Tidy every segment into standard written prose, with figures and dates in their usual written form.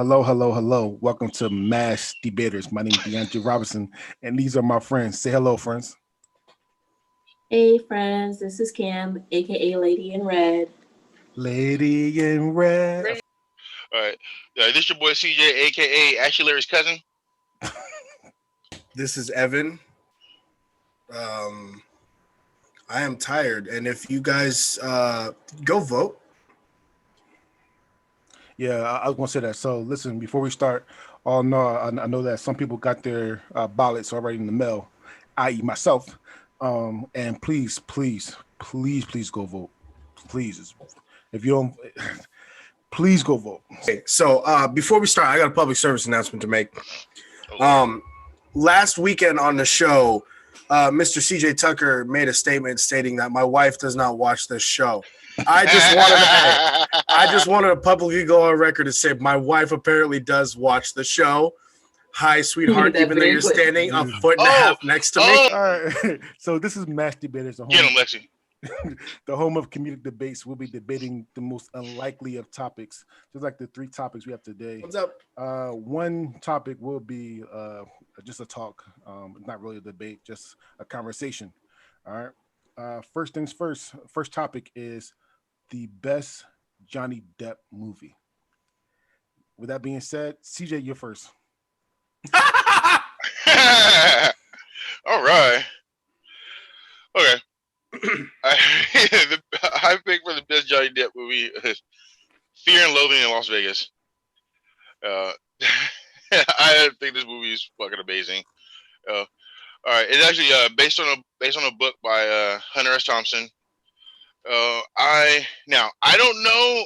Hello, hello, hello. Welcome to Mass Debaters. My name is DeAndre Robinson, and these are my friends. Say hello, friends. Hey friends, this is Kim, aka Lady in Red. Lady in Red. All right. This your boy CJ, aka Ashley Larry's cousin. This is Evan. I am tired, and if you guys go vote. Yeah, I was going to say that. So listen, before we start, I know that some people got their ballots already in the mail, i.e. myself. And please go vote. Please. If you don't, please go vote. Okay, so before we start, I got a public service announcement to make. Last weekend on the show, Mr. CJ Tucker made a statement stating that my wife does not watch this show. I just wanted to publicly go on record and say my wife apparently does watch the show. Hi, sweetheart, even though you're standing a foot and a half next to me. All right. So this is Mass Debaters. Get him, Lexi. The home of comedic debates. We'll be debating the most unlikely of topics, just like the three topics we have today. What's up? One topic will be just a talk, not really a debate, just a conversation. All right. First things first. First topic is the best Johnny Depp movie. With that being said, CJ, you're first. All right. Okay. I picked for the best Johnny Depp movie is Fear and Loathing in Las Vegas. I think this movie is fucking amazing. All right, it's actually based on a book by Hunter S. Thompson. I don't know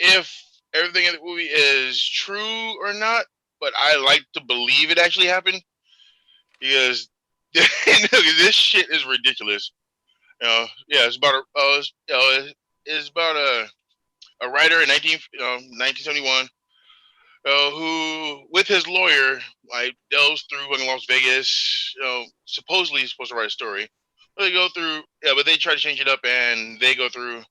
if everything in the movie is true or not, but I like to believe it actually happened because this shit is ridiculous. It's about a writer in 1971 who, with his lawyer, like delves through Las Vegas. Supposedly he's supposed to write a story. They go through, but they try to change it up, and they go through,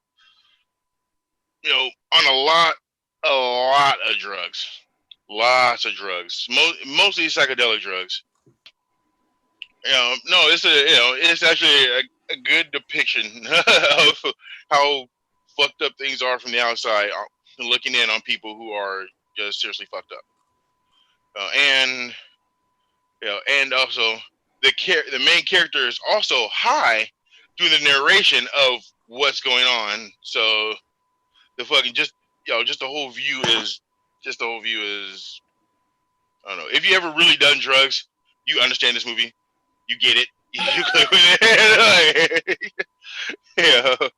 on a lot of drugs, lots of drugs, mostly psychedelic drugs. It's actually a good depiction of how fucked up things are from the outside, looking in on people who are just seriously fucked up. And also the main character is also high doing the narration of what's going on. So the fucking the whole view is I don't know. If you ever really done drugs, you understand this movie. You get it. You click with it.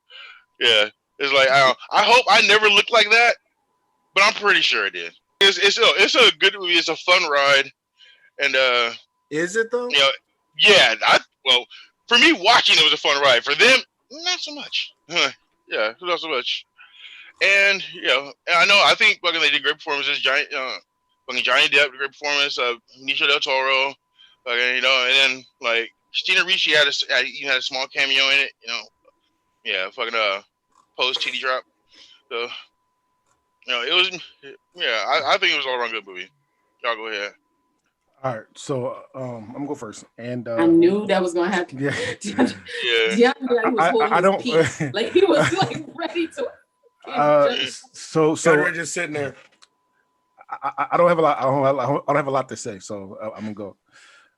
Yeah. It's like I hope I never looked like that, but I'm pretty sure it did. It's a good movie. It's a fun ride, and is it though? Yeah. For me, watching it was a fun ride. For them, not so much. Yeah, not so much. And I think fucking they did great performances. Johnny Depp did great performance. Benicio del Toro, and then like Christina Ricci had a small cameo in it. Post TD drop. So it was I think it was all around good movie. Y'all go ahead. All right, so I'm gonna go first, and I knew that was gonna happen. Yeah. DeAndre was holding his peace. Like he was like ready to. So just sitting there. I don't have a lot. I don't have a lot to say, so I'm gonna go.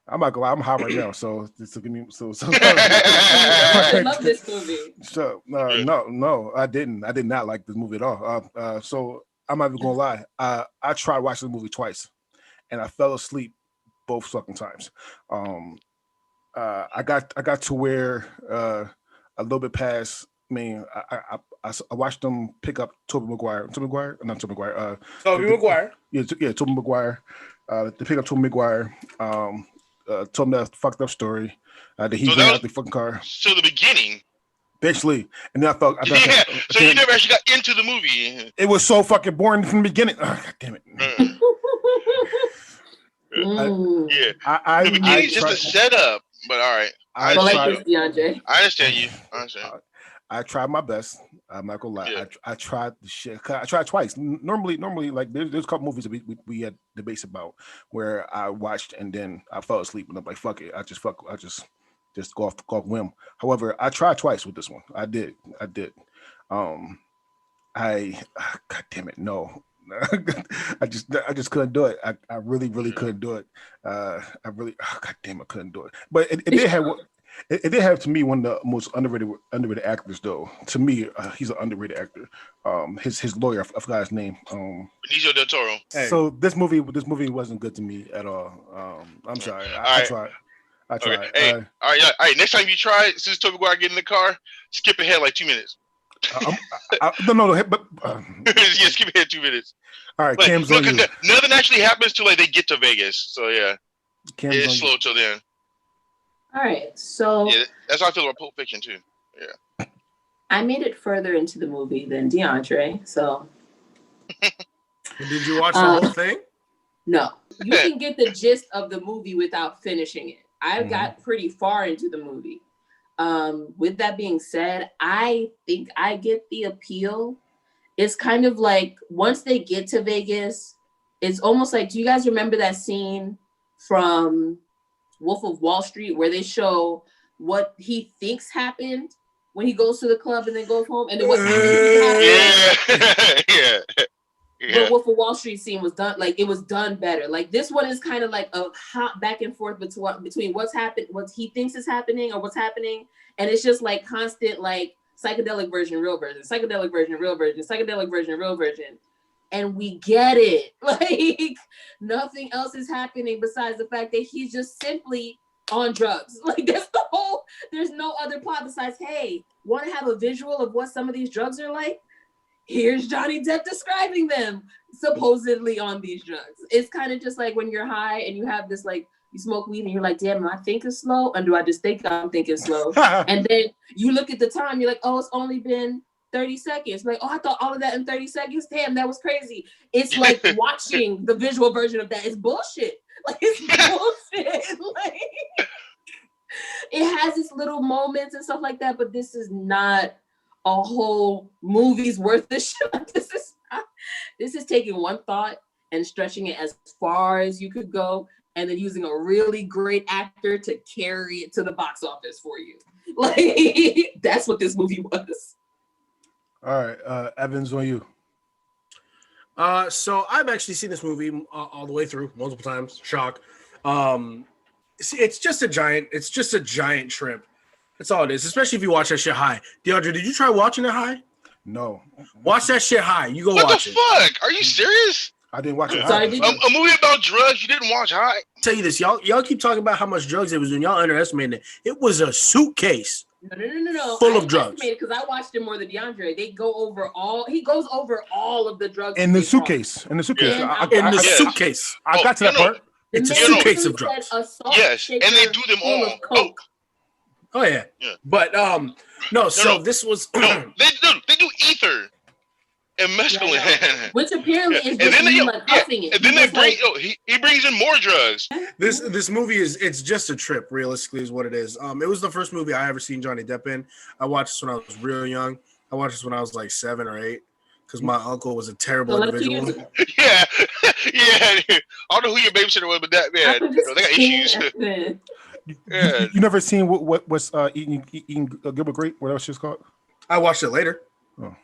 I'm not gonna lie, I'm hot right now, so give me so. I love this movie. So no, I didn't. I did not like this movie at all. So I'm not even gonna lie. I tried watching the movie twice, and I fell asleep both fucking times. I got to where a little bit past. I mean, I watched them pick up Tobey Maguire. Tobey Maguire. Yeah, Tobey Maguire. They pick up Tobey Maguire. Told him that fucked up story that he ran out the fucking car. So the beginning, basically, and then I thought so you never actually got into the movie. It was so fucking boring from the beginning. Oh, God damn it! The beginning's just a setup, but all right. I understand you. I tried my best. I'm not gonna lie. Yeah. I tried the shit. I tried twice. Normally, like there's a couple movies that we had debates about where I watched and then I fell asleep and I'm like, fuck it. I just go off whim. However, I tried twice with this one. I did. Um, God damn it, no. I just couldn't do it. I really couldn't do it. God damn, I couldn't do it. But it did have it did have to me one of the most underrated actors though. To me, he's an underrated actor. His lawyer, I forgot his name. Benicio del Toro. So this movie wasn't good to me at all. I'm sorry. I tried. Okay. Hey, all right, yeah. All right. Next time you try, since Toby Maguire get in the car, skip ahead like 2 minutes. No, but yeah, skip ahead 2 minutes. All right, But, Cam's on you. nothing actually happens till like they get to Vegas. So yeah, Cam's it's on slow you. till then. All right, so Yeah, that's how I feel about Pulp Fiction too. Yeah. I made it further into the movie than DeAndre. So Did you watch the whole thing? no, you can get the gist of the movie without finishing it. I got pretty far into the movie. With that being said, I think I get the appeal. It's kind of like once they get to Vegas, it's almost like, do you guys remember that scene from Wolf of Wall Street where they show what he thinks happened when he goes to the club and then goes home, and then what actually happened? Yeah. The Wolf of Wall Street scene was done, like it was done better. Like this one is kind of like a hot back and forth between what's happened, what he thinks is happening or what's happening. And it's just like constant, like psychedelic version, real version, psychedelic version, real version, psychedelic version, real version. And we get it. Like nothing else is happening besides the fact that he's just simply on drugs. Like that's the whole, there's no other plot besides, hey, want to have a visual of what some of these drugs are like? Here's Johnny Depp describing them supposedly on these drugs. It's kind of just like when you're high and you have this, like, you smoke weed and you're like, damn, am I thinking slow? Or do I just think I'm thinking slow? And then you look at the time, you're like, oh, it's only been 30 seconds. Like, oh, I thought all of that in 30 seconds. Damn, that was crazy. It's like watching the visual version of that. It's bullshit. Like, it's bullshit. Like, it has its little moments and stuff like that, but this is not a whole movie's worth of shit. Like, this is taking one thought and stretching it as far as you could go, and then using a really great actor to carry it to the box office for you. Like, that's what this movie was. All right, Evans, on you. So I've actually seen this movie all the way through multiple times. Shock. It's just a giant trip. That's all it is, especially if you watch that shit high. DeAndre, did you try watching it high? No. Watch that shit high. You go What watch the it. fuck? Are you serious? I didn't watch it. Sorry, high. did you? A movie about drugs you didn't watch high? Tell you this, y'all keep talking about how much drugs it was doing. Y'all underestimating it. It was a suitcase. No. Full of drugs. Because I watched it more than DeAndre. He goes over all of the drugs In the suitcase. Yeah. Suitcase. I got to that part. It's a suitcase of drugs. Yes, and they do them all. Oh yeah. But this was they do ether and mescaline. Which apparently is And then just like huffing it. and then they bring he brings in more drugs. This movie it's just a trip, realistically, is what it is. It was the first movie I ever seen Johnny Depp in. I watched this when I was real young. I watched this when I was like 7 or 8 because my uncle was a terrible individual. Yeah. I don't know who your babysitter was, but that man, they got issues. Yeah. You never seen what's eating Gilbert Grape? What else it's called? I watched it later. Oh.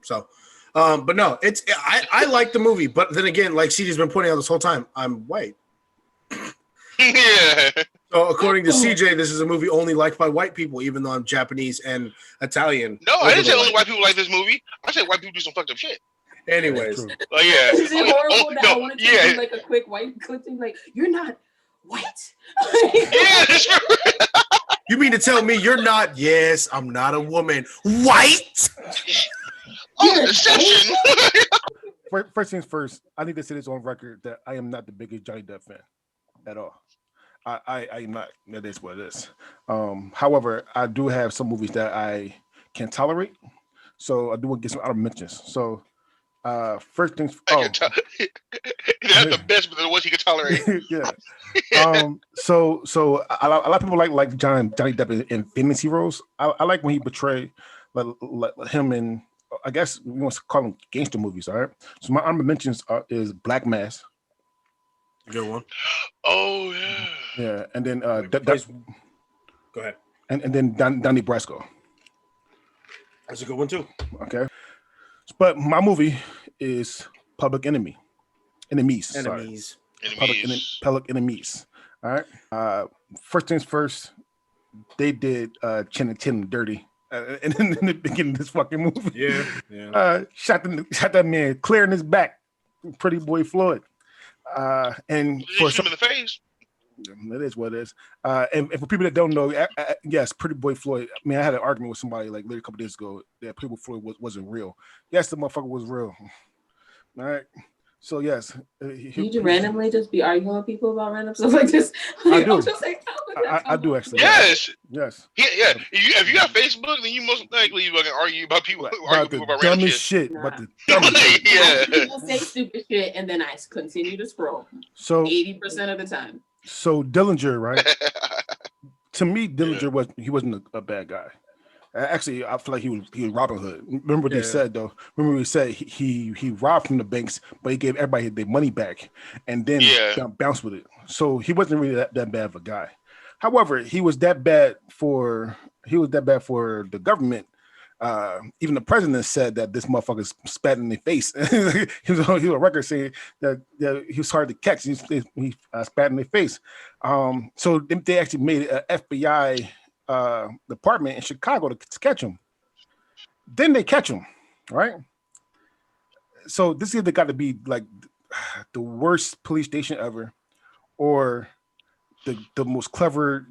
So, but no, I like the movie, but then again, like CJ's been pointing out this whole time, I'm white. Yeah. So according to CJ, this is a movie only liked by white people, even though I'm Japanese and Italian. No, I didn't say only white people like this movie. I said white people do some fucked up shit. Anyways, Yeah. Is it horrible that I wanted to do like a quick white clip thing? Like, you're not white? Yeah, that's true. You mean to tell me you're not? Yes, I'm not a woman. White? Deception. First things first, I need to say this on record that I am not the biggest Johnny Depp fan at all. I'm not. That is what it is. However, I do have some movies that I can tolerate. So I do want to get some other mentions. So first things. That's the best, but the ones he can tolerate. Yeah. So a lot of people like Johnny Depp in fantasy roles. I like when he portray like him and I guess we want to call them gangster movies. All right. So my honorable mentions is Black Mass. Good one. Oh yeah. Yeah, and then Go ahead. and then Donnie Brasco. That's a good one too. Okay, but my movie is Public Enemy. Enemies. Enemies. Public Enemies. All right. First things first, they did Chin Dirty. And in the beginning of this fucking movie. Yeah. Shot that man clear in his back. Pretty boy Floyd. And for shoot him in the face. It is what it is. And for people that don't know, yes, Pretty Boy Floyd. I mean, I had an argument with somebody like literally a couple days ago that Pretty Boy Floyd wasn't real. Yes, the motherfucker was real. All right. So yes, you just randomly just be arguing with people about random stuff like this. I do. I do actually. Yes. Yes. Yeah. If you got Facebook, then you most likely fucking argue about people about random dumbest shit. Nah. But the dumbest shit. Yeah. People say stupid shit, and then I continue to scroll. So 80% of the time. So Dillinger, right? To me, Dillinger wasn't a bad guy. Actually, I feel like he was Robin Hood. Remember what they said though. Remember what he said he robbed from the banks, but he gave everybody their money back, and then bounced with it. So he wasn't really that bad of a guy. However, he was that bad for the government. Even the president said that this motherfucker spat in their face. he was on a record saying that he was hard to catch. He spat in their face. So they actually made an FBI department in Chicago to catch him. Then they catch him, right? So this either got to be like the worst police station ever, or the most clever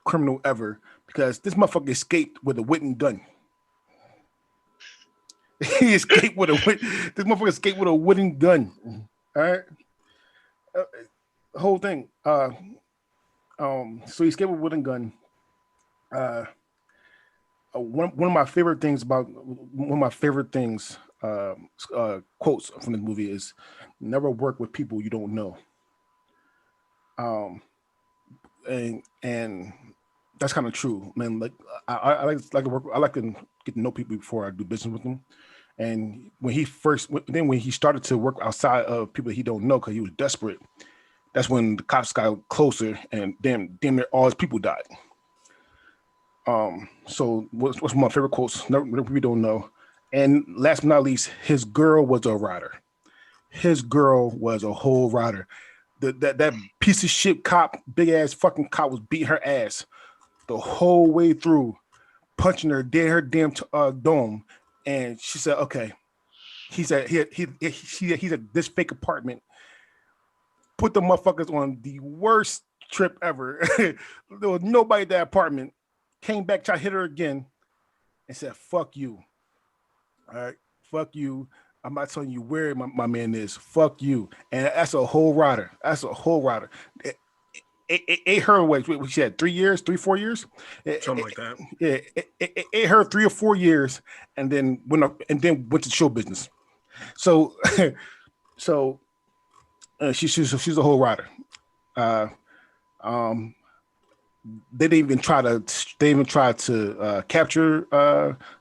criminal ever, because this motherfucker escaped with a wooden gun. He escaped with this motherfucker escaped with a wooden gun. All right, whole thing. So he escaped with a wooden gun. One of my favorite things quotes from the movie is never work with people you don't know. And that's kind of true, man. Like I like to work. I like to get to know people before I do business with them. And when he started to work outside of people that he don't know because he was desperate, that's when the cops got closer and damn near all his people died. So what's my favorite quotes? Never we don't know. And last but not least, his girl was a rider. His girl was a whole rider. That piece of shit cop, big ass fucking cop, was beating her ass the whole way through, punching her damn dome. And she said, "Okay." He's at this fake apartment. Put the motherfuckers on the worst trip ever. There was nobody at that apartment. Came back, tried to hit her again, and said, "Fuck you." All right, fuck you. I'm not telling you where my man is. Fuck you. And that's a whole rider. It ate her away. She had 3 years, 4 years. Something like that. Yeah, it ate her 3 or 4 years, and then went to show business. So, she's a whole rider. They didn't even try to capture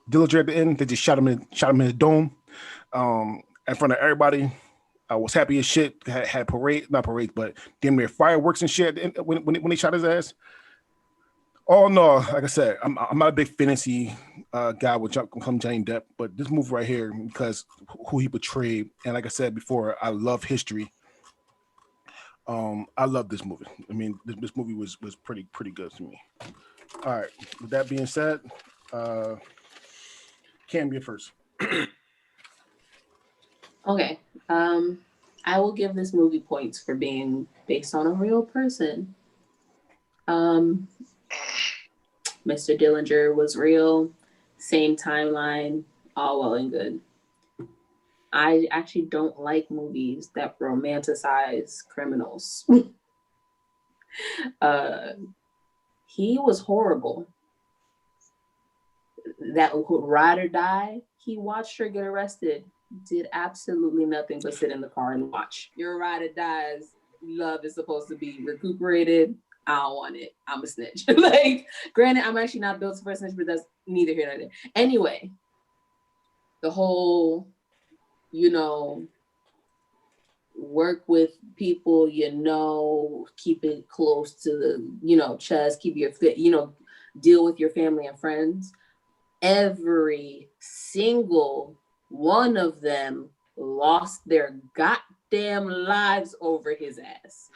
Dillinger at the end. They just shot him in the dome in front of everybody. I was happy as shit. Had not parades, but damn near fireworks and shit when they shot his ass. Oh no, like I said, I'm not a big fantasy guy with Johnny Depp, but this movie right here, because who he portrayed, and like I said before, I love history. I love this movie. I mean, this movie was pretty good to me. All right. With that being said, Cam, you first. Okay. I will give this movie points for being based on a real person. Mr. Dillinger was real. Same timeline. All well and good. I actually don't like movies that romanticize criminals. He was horrible. That ride or die, he watched her get arrested, did absolutely nothing but sit in the car and watch. Your ride or die's love is supposed to be recuperated. I don't want it. I'm a snitch. Like, granted, I'm actually not built for a snitch, but that's neither here nor there. Anyway, the whole, you know, work with people, you know, keep it close to the, you know, chest, keep your fit, you know, deal with your family and friends. Every single one of them lost their goddamn lives over his ass.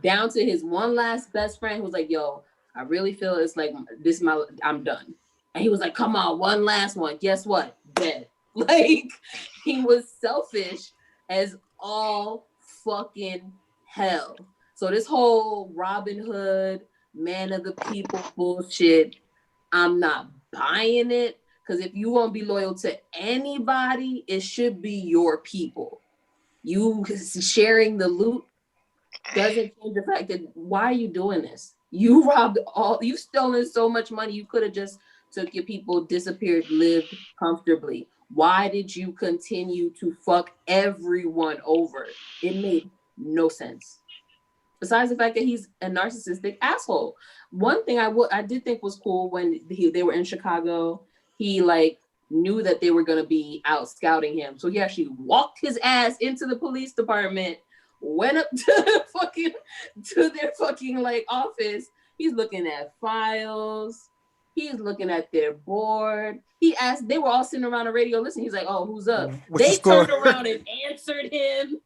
Down to his one last best friend who was like, yo, I really feel it's like this I'm done. And he was like, come on, one last one. Guess what? Dead. Like, he was selfish as all fucking hell. So this whole Robin Hood, man of the people bullshit, I'm not buying it. Because if you won't be loyal to anybody, it should be your people. You sharing the loot doesn't change the fact that why are you doing this? You robbed you've stolen so much money. You could have just took your people, disappeared, lived comfortably. Why did you continue to fuck everyone over? It made no sense. Besides the fact that he's a narcissistic asshole. One thing I did think was cool when they were in Chicago, he like knew that they were going to be out scouting him. So he actually walked his ass into the police department, went up to their fucking like office. He's looking at files. He's looking at their board. He asked, they were all sitting around the radio listening. He's like, oh, who's up? They turned around and answered him.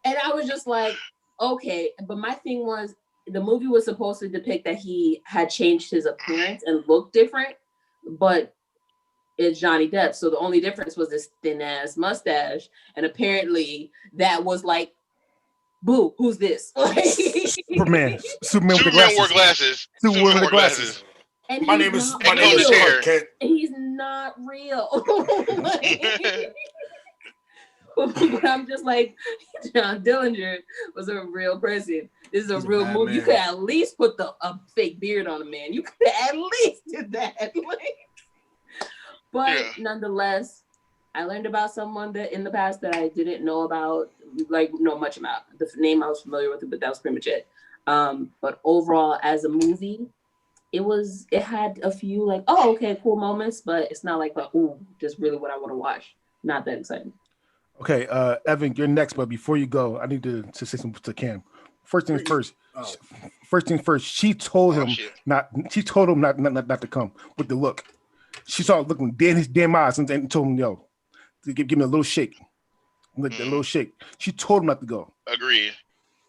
And I was just like, okay. But my thing was, the movie was supposed to depict that he had changed his appearance and looked different, but it's Johnny Depp. So the only difference was this thin ass mustache. And apparently that was like, boo, who's this? Superman with the glasses. Wore glasses. Superman with the glasses. And my name is Clark Kent. He's not real. But I'm just like, John Dillinger was a real person. This is a real movie. Man. You could at least put a fake beard on a man. You could at least do that. But nonetheless, I learned about someone that in the past that I didn't know about, like know much about. The name I was familiar with, but that was pretty much it. But overall, as a movie, it had a few like, oh, okay, cool moments, but it's not like, ooh, just really what I want to watch. Not that exciting. Okay, Evan, you're next, but before you go, I need to say something to Cam. First things first. She told him not to come with the look. She saw it looking dead in his damn eyes and told him, yo, give me a little shake. Like a little shake. She told him not to go. Agreed.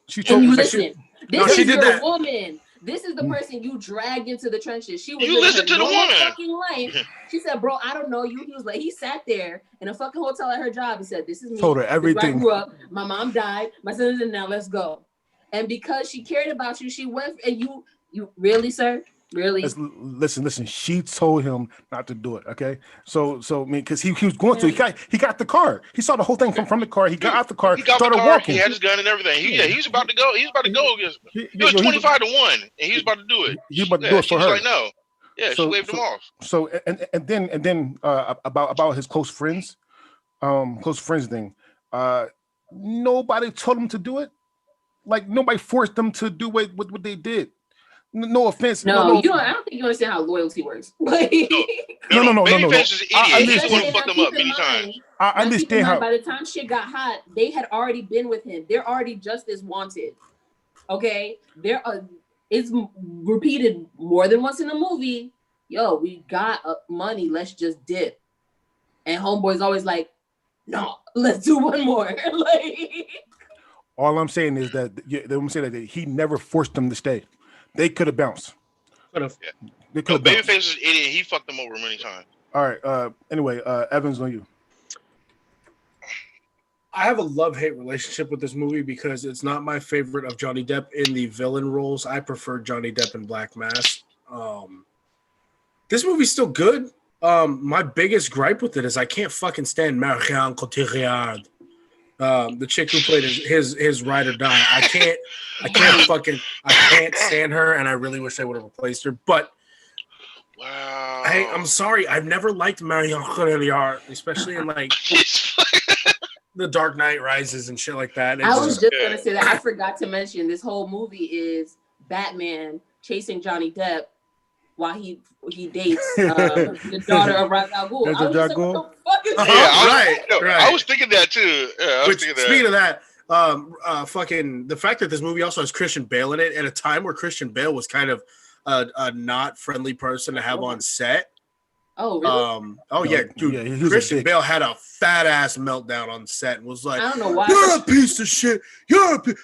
She told him listen. This is your that. Woman. This is the person you dragged into the trenches. She was you listen to the woman. Fucking life. She said, "Bro, I don't know you." He was like, he sat there in a fucking hotel at her job. He said, "This is me." Told her everything. I grew up. My mom died. My son's in now. Let's go. And because she cared about you, she went. And you really, sir, really? Listen. She told him not to do it. Okay. So I mean, because he was going to. He got the car. He saw the whole thing from the car. He got out the car. Started walking. He had his gun and everything. He was about to go. He was about to go. It was 25-1, and he was about to do it. He was about to do it for her. Like, no. Yeah, she waved him off. So and then about his close friends thing. Nobody told him to do it. Like nobody forced them to do what they did. No offense. No, you don't. I don't think you understand how loyalty works. No. Babyface is an idiot. He would have fucked them up many times. I understand how. By the time shit got hot, they had already been with him. They're already just as wanted. Okay, it's repeated more than once in the movie. Yo, we got money. Let's just dip. And homeboy's always like, no, let's do one more. Like, all I'm saying is that he never forced them to stay. They could have bounced. Babyface is an idiot. He fucked them over many times. All right. Anyway, Evans, on you. I have a love-hate relationship with this movie because it's not my favorite of Johnny Depp in the villain roles. I prefer Johnny Depp in Black Mass. This movie's still good. My biggest gripe with it is I can't fucking stand Marianne Cotillard. The chick who played his ride or die. I can't stand her, and I really wish they would have replaced her. But wow, I'm sorry, I've never liked Marianne Cotillard, especially in like The Dark Knight Rises and shit like that. I was It's just gonna say that. I forgot to mention this whole movie is Batman chasing Johnny Depp while he dates the daughter of Ra's al Ghul. I was just like, what the fuck is I was thinking that too. Yeah, speaking of that, fucking the fact that this movie also has Christian Bale in it at a time where Christian Bale was kind of a not friendly person to have on set. Oh, really? Yeah, dude. Yeah, Christian Bale had a fat ass meltdown on set and was like, I don't know why. "You're a piece of shit.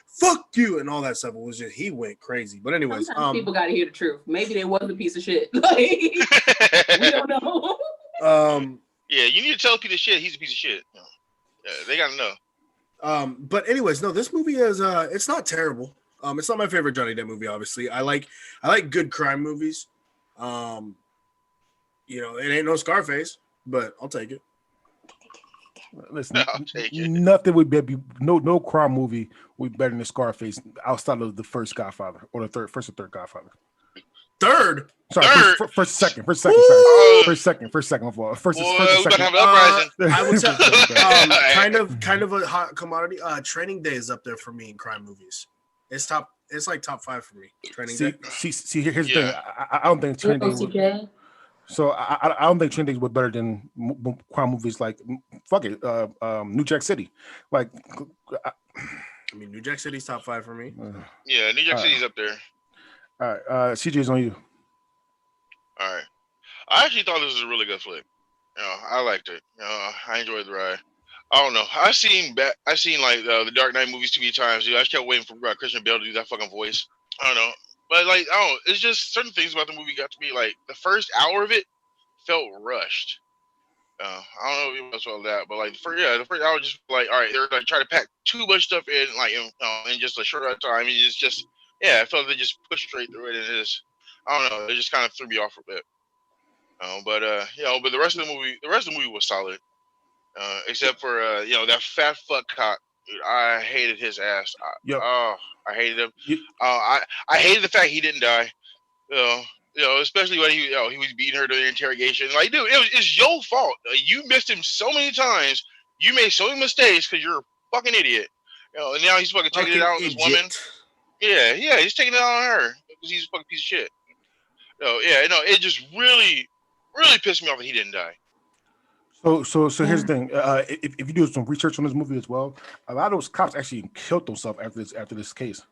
Fuck you," and all that stuff. It was just he went crazy. But anyways, people got to hear the truth. Maybe they was a piece of shit. Like, we don't know. Yeah, you need to tell a piece of shit he's a piece of shit. Yeah, they gotta know. But anyways, no, this movie is it's not terrible. It's not my favorite Johnny Depp movie. Obviously, I like good crime movies. You know, it ain't no Scarface, but I'll take it. Listen, nothing would be no crime movie would be better than Scarface outside of the first Godfather or the first or third Godfather. Third, sorry, first, second. First, second. Of all, first, second. I would say kind of a hot commodity. Training Day is up there for me in crime movies. It's like top 5 for me. Training Day. See, here's the thing. I don't think Training Day. So I don't think Training Day was better than crime movies like New Jack City. Like, I mean, New Jack City's top 5 for me. Yeah, New Jack City's up there. All right, CJ's on you. All right, I actually thought this was a really good flick. You know, I liked it. You know, I enjoyed the ride. I don't know. I've seen like the Dark Knight movies too many times. Dude, I just kept waiting for Christian Bale to do that fucking voice. I don't know. But like, I don't know, it's just certain things about the movie got to me like the first hour of it felt rushed. I don't know if it was all that, but like the first hour just like, all right, they're like trying to pack too much stuff in like in just a short amount of time. It's just I felt like they just pushed straight through it, and I don't know, it just kind of threw me off a bit. But the rest of the movie was solid, except for that fat fuck cop. Dude, I hated his ass. I hated him. I hated the fact he didn't die. Especially when he was beating her during the interrogation. Like, dude, it's your fault. You missed him so many times. You made so many mistakes because you're a fucking idiot. And now he's fucking taking it out on this woman. Yeah, he's taking it out on her because he's a fucking piece of shit. It just really, really pissed me off that he didn't die. So here's the thing. If you do some research on this movie as well, a lot of those cops actually killed themselves after this case.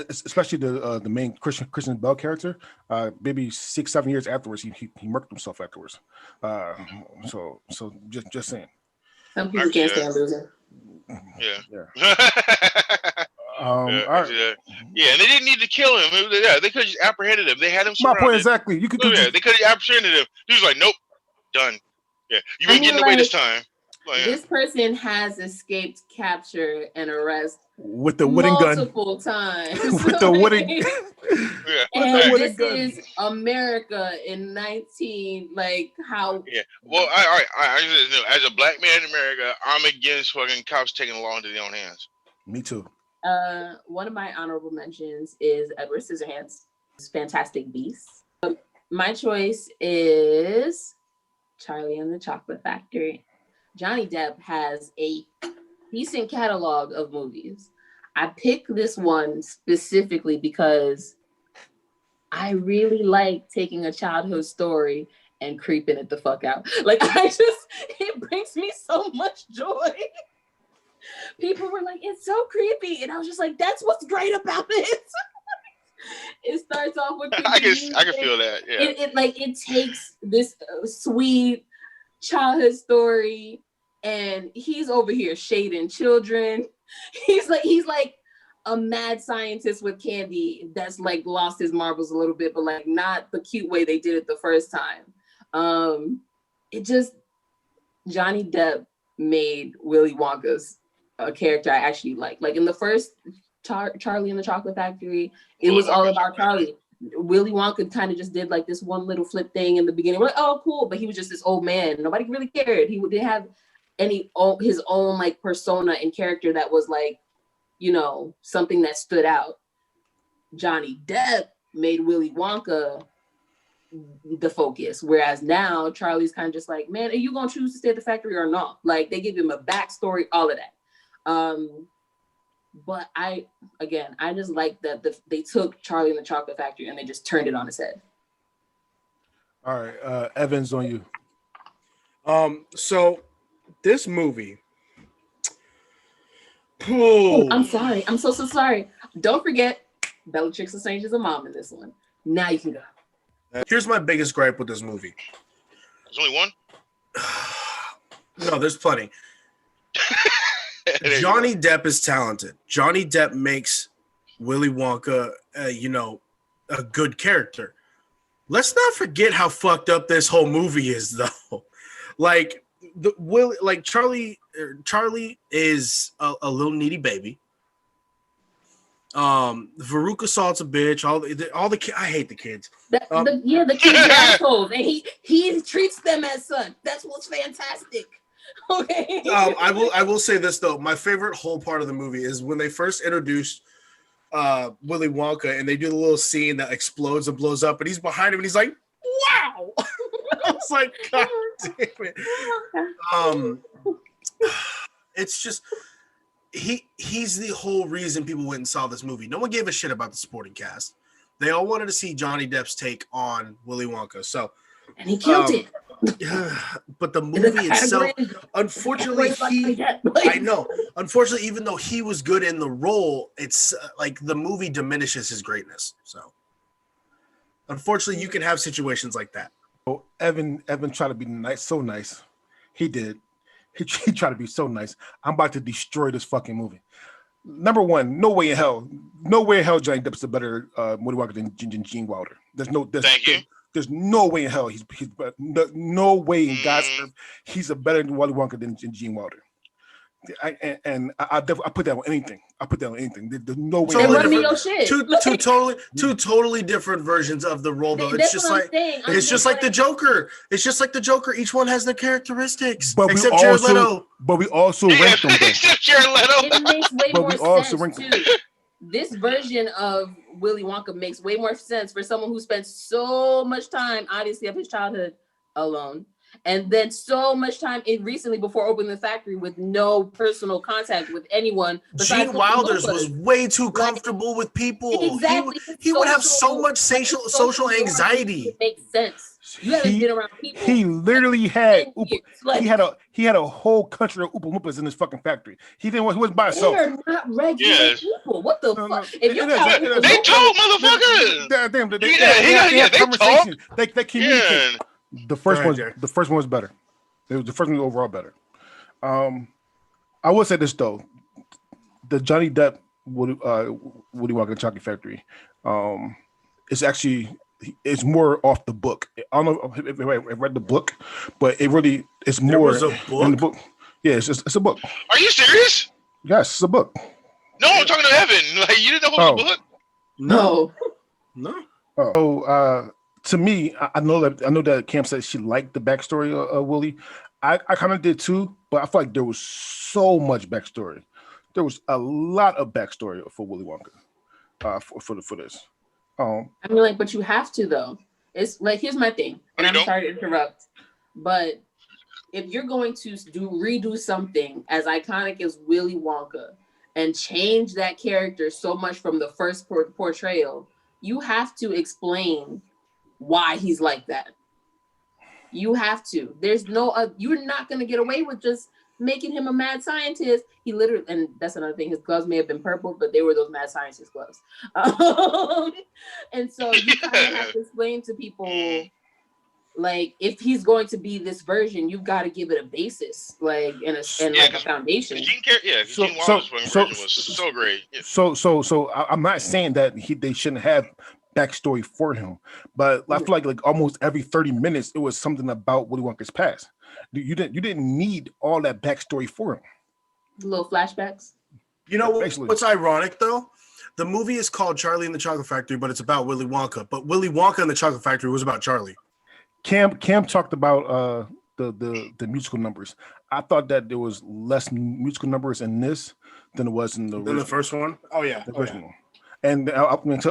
Especially the main Christian Bale character. Maybe 6-7 years afterwards, he murked himself afterwards. So just saying. Some people can't stand losing. Yeah. All right. And they didn't need to kill him. They could have just apprehended him. They had him surrounded. My point exactly. They could have apprehended him. He was like, nope. Done. Yeah, you ain't getting away this time. This person has escaped capture and arrest with the wooden gun multiple times. With the wooden. And this is America in 19. Like how? Yeah. Well, I just know as a black man in America, I'm against fucking cops taking the law into their own hands. Me too. One of my honorable mentions is Edward Scissorhands' Fantastic Beasts. My choice is Charlie and the Chocolate Factory. Johnny Depp has a decent catalog of movies. I picked this one specifically because I really like taking a childhood story and creeping it the fuck out. Like, it brings me so much joy. People were like, it's so creepy. And I was just like, that's what's great about it. It starts off with I can feel that. Yeah. It takes this sweet childhood story and he's over here shading children. He's like a mad scientist with candy that's like lost his marbles a little bit, but like not the cute way they did it the first time. Johnny Depp made Willy Wonka's a character I actually like. Like in the first Charlie and the Chocolate Factory, it was all about Charlie. Willy Wonka kind of just did like this one little flip thing in the beginning. We're like, oh, cool. But he was just this old man. Nobody really cared. He didn't have his own like persona and character that was like, something that stood out. Johnny Depp made Willy Wonka the focus. Whereas now Charlie's kind of just like, man, are you gonna choose to stay at the factory or not? Like they give him a backstory, all of that. But I just like that they took Charlie and the Chocolate Factory and they just turned it on its head. All right, Evans, on you. So this movie. Oh, I'm sorry. I'm so sorry. Don't forget, Bellatrix Lestrange is a mom in this one. Now you can go. Here's my biggest gripe with this movie. There's only one? No, there's plenty. Johnny Depp is talented. Johnny Depp makes Willy Wonka, a good character. Let's not forget how fucked up this whole movie is, though. Charlie is a little needy baby. Veruca Salt's a bitch. All the I hate the kids. The kids are assholes, and he treats them as son. That's what's fantastic. Okay. I will say this though. My favorite whole part of the movie is when they first introduced Willy Wonka, and they do the little scene that explodes and blows up, and he's behind him, and he's like, "Wow!" I was like, "God damn it!" It's just he's the whole reason people went and saw this movie. No one gave a shit about the supporting cast. They all wanted to see Johnny Depp's take on Willy Wonka. So, and he killed it. But the movie itself, unfortunately, I know. Unfortunately, even though he was good in the role, it's like the movie diminishes his greatness. So, unfortunately, you can have situations like that. So Evan tried to be nice, so nice. He did. He tried to be so nice. I'm about to destroy this fucking movie. Number one, no way in hell Johnny Depp's a better Willy Wonka than Gene Wilder. Thank you. There's no way in hell he's no way in God's earth he's a better Willy Wonka than Gene Wilder. I put that on anything. There's no way. Two totally different versions of the role, though. It's just like the Joker. It's just like the Joker. Each one has their characteristics, except Jared Leto. But we also rank them. Except Jared Leto. It makes way more sense too. This version of Willy Wonka makes way more sense for someone who spent so much time, obviously, of his childhood alone. And then so much time recently before opening the factory with no personal contact with anyone. Gene Wilder's was way too comfortable with people. Exactly. He would have so much social anxiety. It makes sense. You haven't been around people. He literally had he had a whole country of Oompa Loompas in this fucking factory. He wasn't by himself. They are not regular people. What the fuck? If you're they told motherfuckers. Damn, they communicate. The first one was better. The first one was overall better. I will say this though, the Johnny Depp Willy Wonka Chocolate Factory, it's more off the book. I don't know if I read the book, but it's more. There was a book? In the book. Yeah, it's a book. Are you serious? Yes, it's a book. No, I'm talking to Evan. Like you didn't know it was a book? No. So to me, I know that Cam said she liked the backstory of Willy. I kind of did too, but I feel like there was so much backstory. There was a lot of backstory for Willy Wonka for this. I mean, like, but you have to though. It's like, here's my thing, and I'm sorry to interrupt, but if you're going to redo something as iconic as Willy Wonka and change that character so much from the first portrayal, you have to explain why he's like that. You have to. There's no you're not going to get away with just making him a mad scientist. He literally, and that's another thing, his gloves may have been purple, but they were those mad scientist gloves. And so you kind of have to explain to people, like, if he's going to be this version, you've got to give it a basis, like, and a foundation. Gene Wilder's version was so great. Yeah. So I'm not saying that they shouldn't have backstory for him, but I feel like almost every 30 minutes it was something about Willy Wonka's past. You didn't need all that backstory for him. Little flashbacks. You know what's ironic though? The movie is called Charlie and the Chocolate Factory, but it's about Willy Wonka. But Willy Wonka and the Chocolate Factory was about Charlie. Cam talked about the musical numbers. I thought that there was less musical numbers in this than it was in the first one. Oh yeah, the first one. And I'm not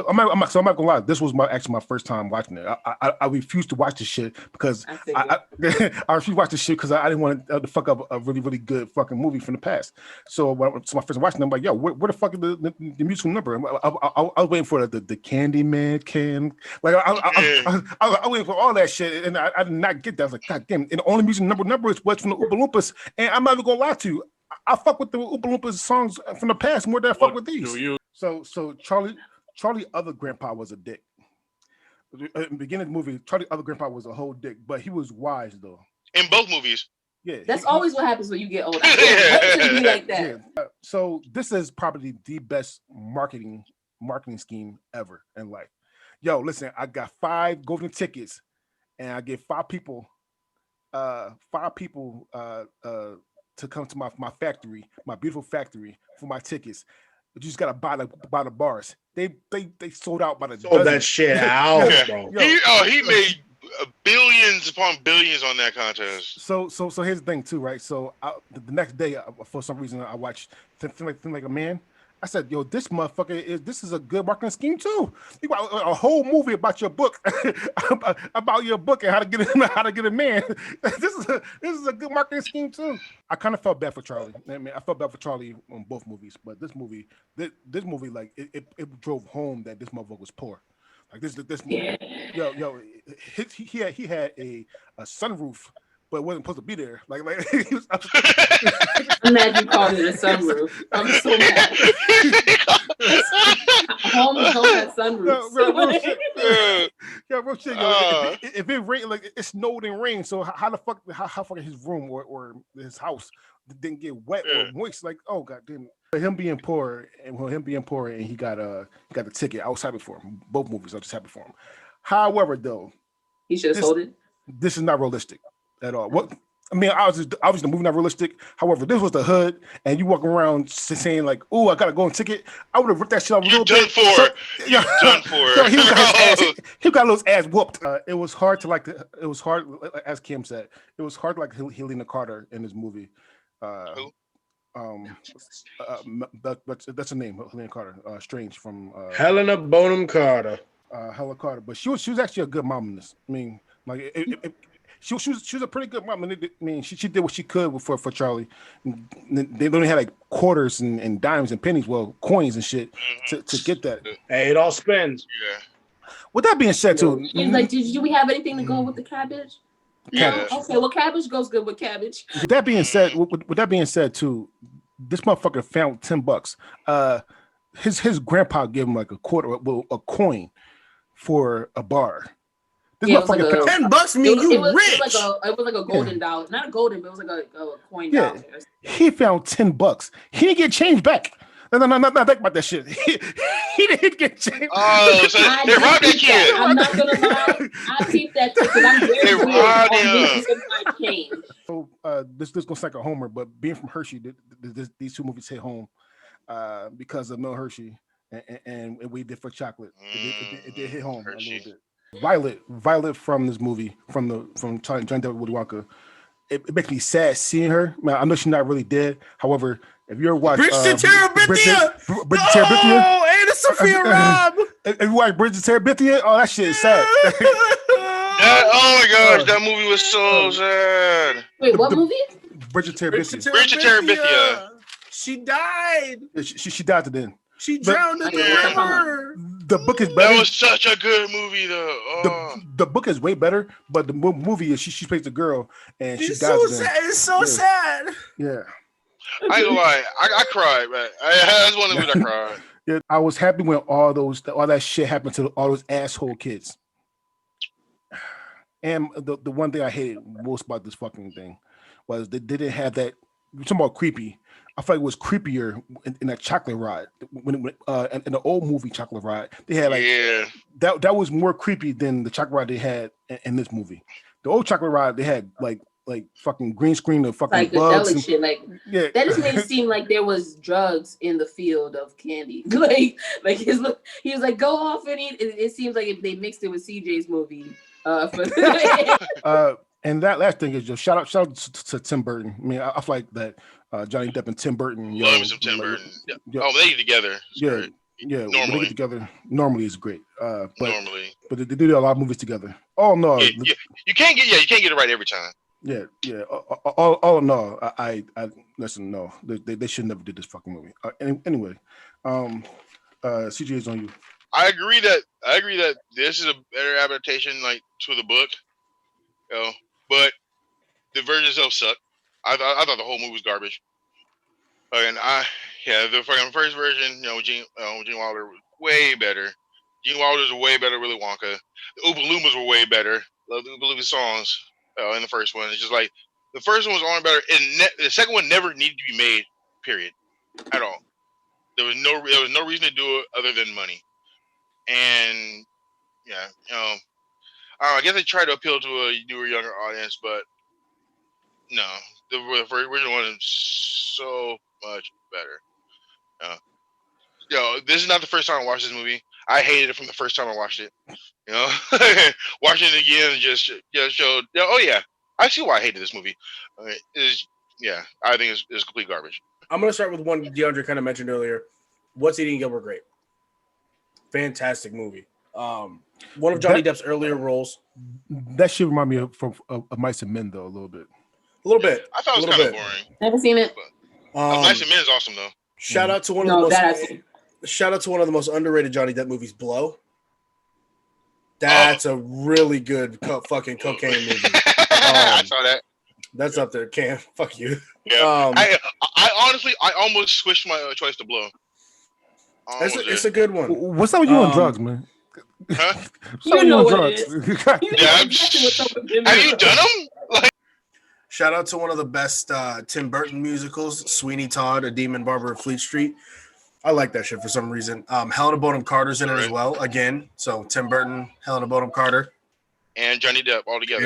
gonna lie. This was actually my first time watching it. I refused to watch this shit because I refused to watch this shit because I didn't want to fuck up a really really good fucking movie from the past. So my first time watching it, I'm like, yo, where the fuck is the musical number? I was waiting for the Candyman can like I was waiting for all that shit, and I did not get that. I was like, God damn! And the only music number is what's from the Oompa Loompas, and I'm not even gonna lie to you. I fuck with the Oompa Loompas songs from the past more than I fuck with these. So Charlie other grandpa was a dick. In the beginning of the movie, Charlie other grandpa was a whole dick, but he was wise though. In both movies. Yeah. That's always what happens when you get older. It should be like that. Yeah. So this is probably the best marketing scheme ever in life. Yo, listen, I got 5 golden tickets, and I get 5 people to come to my factory, my beautiful factory, for my tickets. But you just gotta buy the bars. They sold out by the sold that shit out, bro. He made billions upon billions on that contest. So here's the thing too, right? So the next day, for some reason, I watched Think Like a Man. I said, yo, this motherfucker this is a good marketing scheme too. You got a whole movie about your book, about your book and how to get a man. This is a good marketing scheme too. I kind of felt bad for Charlie. I mean, I felt bad for Charlie on both movies, but this movie, like it drove home that this motherfucker was poor. Like this movie, he had a sunroof, but it wasn't supposed to be there. Like he was. I'm mad you called it a sunroof. I'm so mad. Homes don't have sunroofs. Real shit. If it rained, like it snowed and rained, so how the fuck his room or his house didn't get wet or moist? Like, oh god damn. Him being poor, and he got the ticket. I was happy for him. Both movies, I was just happy for him. However, though, he should have sold it. This is not realistic at all. What I mean, obviously the movie not realistic. However, this was the hood, and you walk around saying like, "Oh, I got a golden ticket." I would have ripped that shit off a little bit. Done for. So he got his ass whooped. It was hard to like. It was hard, as Kim said. It was hard like Helena Carter in this movie. That's her name, Helena Carter. Strange from Helena Bonham Carter. Helena Carter, but she was actually a good mom in this. I mean, like she was a pretty good mom. I mean, she did what she could for Charlie. They only had like quarters and dimes and pennies, well, coins and shit to get that. Hey, it all spends. Yeah. With that being said, too, he's like, do we have anything to go with the cabbage? Cabbage. No? Okay, well, cabbage goes good with cabbage. With that being said, too, this motherfucker found $10. His grandpa gave him like a coin for a bar. This motherfucker $10 mean you rich. It was like a golden dollar, not a golden, but it was like a coin dollar. He found $10. He didn't get change back. No, think about that shit. He didn't get change. Oh, so they robbed that kid. I'm not gonna lie. I peeped that too because I'm very weird on change. So this gonna sound like a homer, but being from Hershey, these 2 movies hit home because of Mel Hershey and we did for chocolate. It did hit home Hershey. A little bit. Violet from this movie, from Johnny Depp Willy Wonka. It makes me sad seeing her. Man, I know she's not really dead. However, if you ever watch Bridget Terabithia, and it's Sophia Robb. If you watch Bridget Terabithia, oh, that shit is sad. Oh my gosh, that movie was so sad. Wait, what movie? Bridget Terabithia. Bridget Terabithia. She died. She died then. She drowned in the river. The book is better. That was such a good movie, though. Oh. The book is way better, but the movie is she plays the girl and she dies. So sad. It's so sad. Yeah. I ain't gonna lie, I cried, man. That's one of the movies I cried. Yeah, I was happy when all that shit happened to all those asshole kids. And the one thing I hated most about this fucking thing was they didn't have that. You're talking about creepy. I feel like it was creepier in that chocolate ride. When in the old movie Chocolate Ride, they had like that was more creepy than the chocolate ride they had in this movie. The old chocolate ride they had like fucking green screen of fucking like bugs and shit. Like that just made it seem like there was drugs in the field of candy. like he was like, go off and eat. It seems like if they mixed it with CJ's movie. And that last thing is just shout out to Tim Burton. I mean, I feel like that Johnny Depp and Tim Burton. Love some Tim Burton. Oh, they together. Yeah. Yeah, when they Normally. get together, normally it's great. Normally. But they do a lot of movies together. Oh no, Yeah. You can't get it right every time. yeah. Oh no, I listen. No, they should never did this fucking movie. Anyway, CJ is on you. I agree that this is a better adaptation, like, to the book. But the version itself sucked. I thought the whole movie was garbage. And the fucking first version, Gene Wilder was way better. Gene Wilder's way better. Willy Wonka, the Oompa Loompas were way better. Love the Oompa Loompa songs in the first one. It's just like the first one was only better, and the second one never needed to be made. Period. At all. There was no reason to do it other than money. And I guess they tried to appeal to a newer, younger audience, but no, the original one is so much better. This is not the first time I watched this movie. I hated it from the first time I watched it. Watching it again just showed. Oh yeah, I see why I hated this movie. I think it's complete garbage. I'm gonna start with one DeAndre kind of mentioned earlier. What's Eating Gilbert Grape? Fantastic movie. One of Johnny Depp's earlier roles. That should remind me of Mice and Men though a little bit. A little bit. I thought it was kind of boring. Never seen it. Mice and Men is awesome though. Shout out to one of the most underrated Johnny Depp movies, Blow. That's a really good fucking cocaine movie. I saw that. That's up there. Cam, fuck you. Yeah. I honestly, I almost switched my choice to Blow. It's a good one. What's up with you on drugs, man? Huh? You know what it is. Have you done them? Shout out to one of the best Tim Burton musicals, Sweeney Todd, A Demon Barber of Fleet Street. I like that shit for some reason. Helena Bonham Carter's in it as well. Again, so Tim Burton, Helena Bonham Carter, and Johnny Depp all together.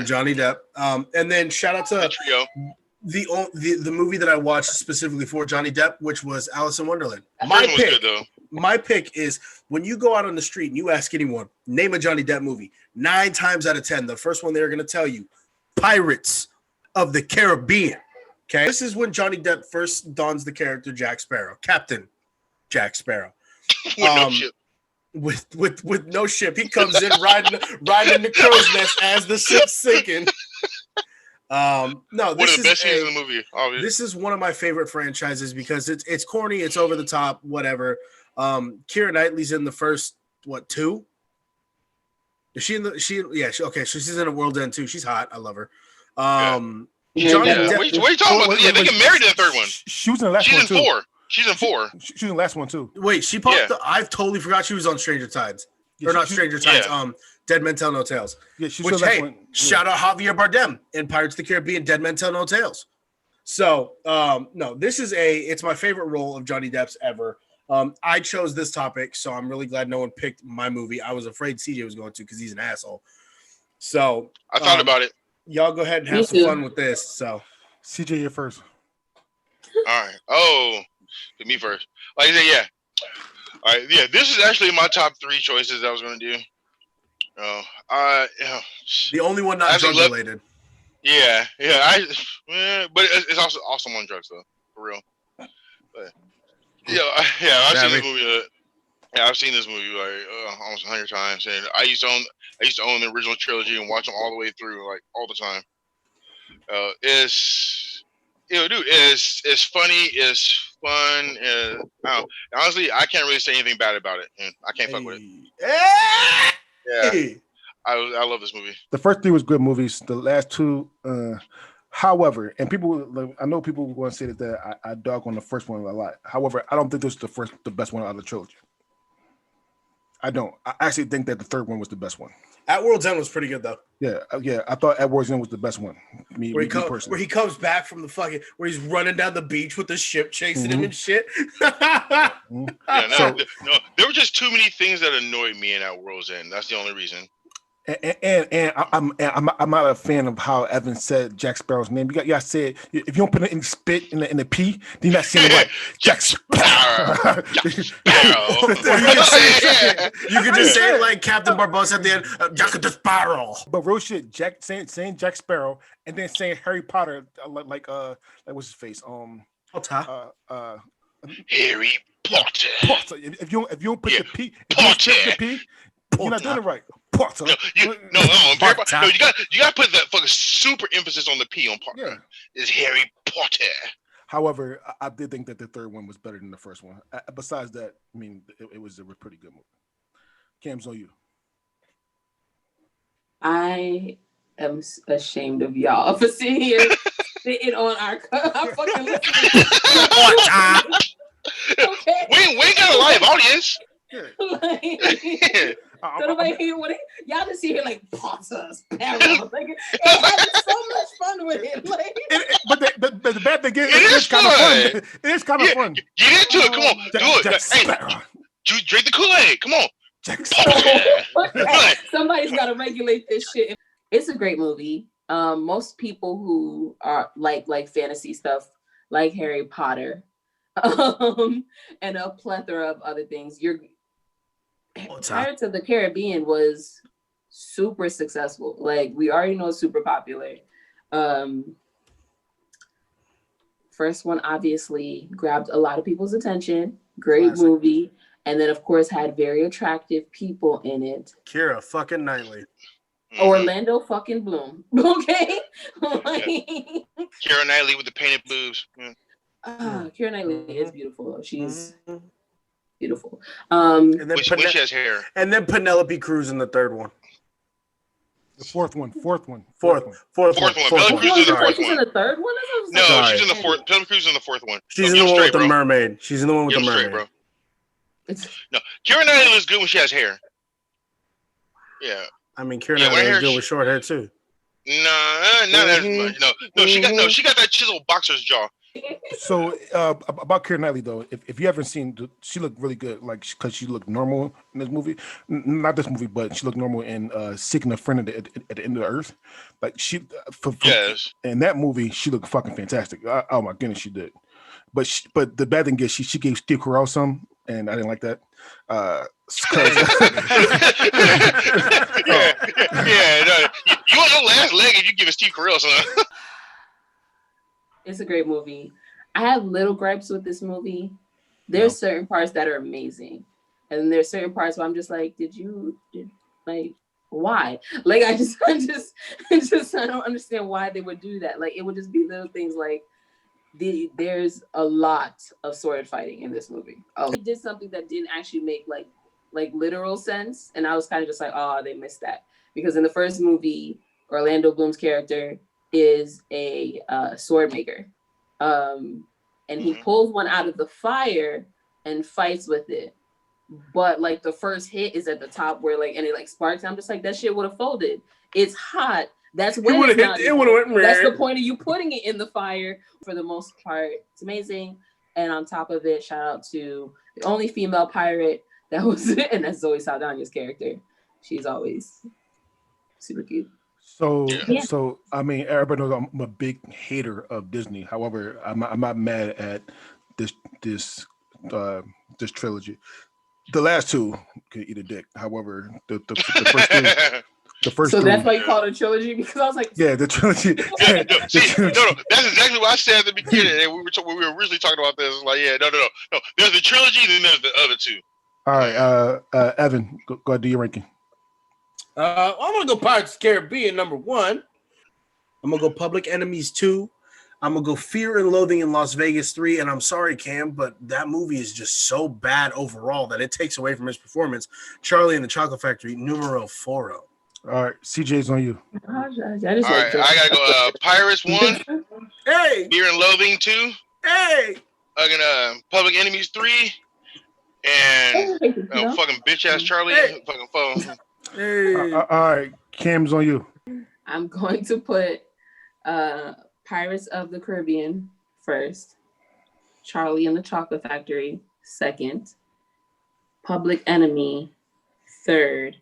And then shout out to the trio. The movie that I watched specifically for Johnny Depp, which was Alice in Wonderland. My pick is when you go out on the street and you ask anyone, name a Johnny Depp movie, 9 times out of 10, the first one they're going to tell you, Pirates of the Caribbean. Okay, this is when Johnny Depp first dons the character Jack Sparrow, Captain Jack Sparrow. With no ship, he comes in riding the crow's nest as the ship's sinking. No, this is the best scenes in the movie. Obviously. This is one of my favorite franchises because it's corny, it's over the top, whatever. Keira Knightley's in the first 2? Is she in the she's in a World End 2. She's hot. I love her. Johnny Depp, what are you talking about? Yeah, they get married in the third one. She was in the last one too. She's in 4. She's in the last one too. Wait, she popped. I've totally forgot she was on Stranger Tides. Stranger Tides. Dead Men Tell No Tales. Yeah, she's shout out Javier Bardem in Pirates of the Caribbean. Dead Men Tell No Tales. So no, this is it's my favorite role of Johnny Depp's ever. I chose this topic, so I'm really glad no one picked my movie. I was afraid CJ was going to because he's an asshole. So I thought about it. Y'all go ahead and have some fun with this. So CJ, you're first. All right. Oh, me first. Like I said, yeah. All right. Yeah, this is actually my top 3 choices I was going to do. The only one not drug related. Yeah. But it's also awesome on drugs though, for real. But I've seen this movie like almost 100 times, and I used to own the original trilogy and watch them all the way through, like all the time. It's funny, it's fun, and honestly, I can't really say anything bad about it, and I can't fuck with it. Yeah, I love this movie. The first 3 was good movies. The last 2, however, and I know people want to say that I dog on the first one a lot. However, I don't think this is the best one out of the trilogy. I don't. I actually think that the third one was the best one. At World's End was pretty good though. Yeah. I thought At World's End was the best one. Where he comes back from where he's running down the beach with the ship chasing him and shit. There were just too many things that annoyed me in At World's End. That's the only reason. And I'm not a fan of how Evan said Jack Sparrow's name. You got to say it. If you don't put it in spit in the P, then you're not saying it right. Jack Sparrow. You can just say it like Captain Barbossa at the end. Jack the Sparrow. But real shit, saying Jack Sparrow and then saying Harry Potter like what's his face? Harry Porter. Porter. If you don't put Yeah. the P, if you don't Porter. strip the P, you're not doing it right. Porter. No, you got to put that fucking super emphasis on the P on Porter. Yeah. It's Harry Potter. However, I did think that the third one was better than the first one. Besides that, I mean, it was a pretty good movie. Cam's on you. I am ashamed of y'all for sitting here sitting on our I'm fucking listening. Okay. We ain't got a live audience. Like, so nobody hear what y'all just see here like Potter's Peril. Like, I'm having so much fun with it. Like, but the bad thing is, It is kind of fun. fun. It is kind of fun. Get into it. Come on. Do it. Jack Hey, Sparrow. drink the Kool-Aid. Come on. Jack Sparrow. Potter. somebody's got to regulate this shit. It's a great movie. Most people who are like fantasy stuff, like Harry Potter, and a plethora of other things. Pirates of the Caribbean was super successful. Like, we already know it's super popular. First one obviously grabbed a lot of people's attention. Great Classic. movie. And then, of course, had very attractive people in it. Keira fucking Knightley. Orlando fucking Bloom. Okay? Like, Keira Knightley with the painted boobs. Keira Knightley is beautiful. She's beautiful. And then, When she has hair. and then Penelope Cruz in the third one. The fourth one. Fourth one. Penelope Cruz is the fourth She's in one. the third one? No, Sorry. she's in the fourth. Penelope Cruz is in the fourth one. She's No, in the get one him with the straight, bro. mermaid. She's in the one with Get the him straight, mermaid. bro. No, Keira Knightley looks good when she has hair. Yeah. I mean, Keira Yeah, Knightley hair is good sh- with short hair too. Nah, not as much. No, she got that chiseled boxer's jaw. So about Keira Knightley though, if you haven't seen, she looked really good, like because she looked normal in this movie, not this movie, but she looked normal in Seeking a Friend at the End of the Earth. Like Yes. in that movie, she looked fucking fantastic. Oh my goodness, she did. But the bad thing is she gave Steve Carell some, and I didn't like that. No, you on your last leg if you give a Steve Carell some. It's a great movie. I have little gripes with this movie. There's certain parts that are amazing. And then there's certain parts where I'm just like, why? Like, I don't understand why they would do that. Like, it would just be little things like, there's a lot of sword fighting in this movie. It did something that didn't actually make like literal sense. And I was kind of just like, oh, they missed that. Because in the first movie, Orlando Bloom's character is a sword maker. And he pulls one out of the fire and fights with it. But like the first hit is at the top where like, and it like sparks. I'm just like, that shit would have folded. It's hot. That's when It would have went. that's the point of you putting it in the fire. For the most part, it's amazing. And on top of it, shout out to the only female pirate that was it, and that's Zoe Saldana's character. She's always super cute. So, Yeah. so I mean, everybody knows I'm a big hater of Disney. However, I'm not mad at this trilogy. The last two could eat a dick. However, the first two, the first So three, that's why you call it a trilogy, because I was like, yeah, the trilogy. No, that's exactly what I said at the beginning. And we were originally talking about this. Like, yeah, no. There's the trilogy, and then there's the other two. All right, Evan, go ahead, do your ranking. I'm gonna go Pirates of the Caribbean #1. I'm gonna go Public Enemies 2. I'm gonna go Fear and Loathing in Las Vegas 3. And I'm sorry, Cam, but that movie is just so bad overall that it takes away from his performance. Charlie and the Chocolate Factory #4. All right, CJ's on you. I just All right, I gotta go. Pirates 1, Hey, Fear and Loathing 2, hey. Public Enemies 3, and fucking bitch ass Charlie. Hey. Fucking phone. Hey. All right, Cam's on you. I'm going to put Pirates of the Caribbean first, Charlie and the Chocolate Factory second, Public Enemy third,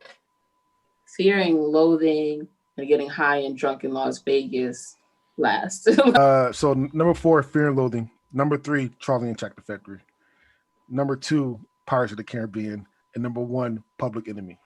Fearing, Loathing, and Getting High and Drunk in Las Vegas last. So #4, Fear and Loathing. #3, Charlie and Chocolate Factory. #2, Pirates of the Caribbean. And #1, Public Enemy.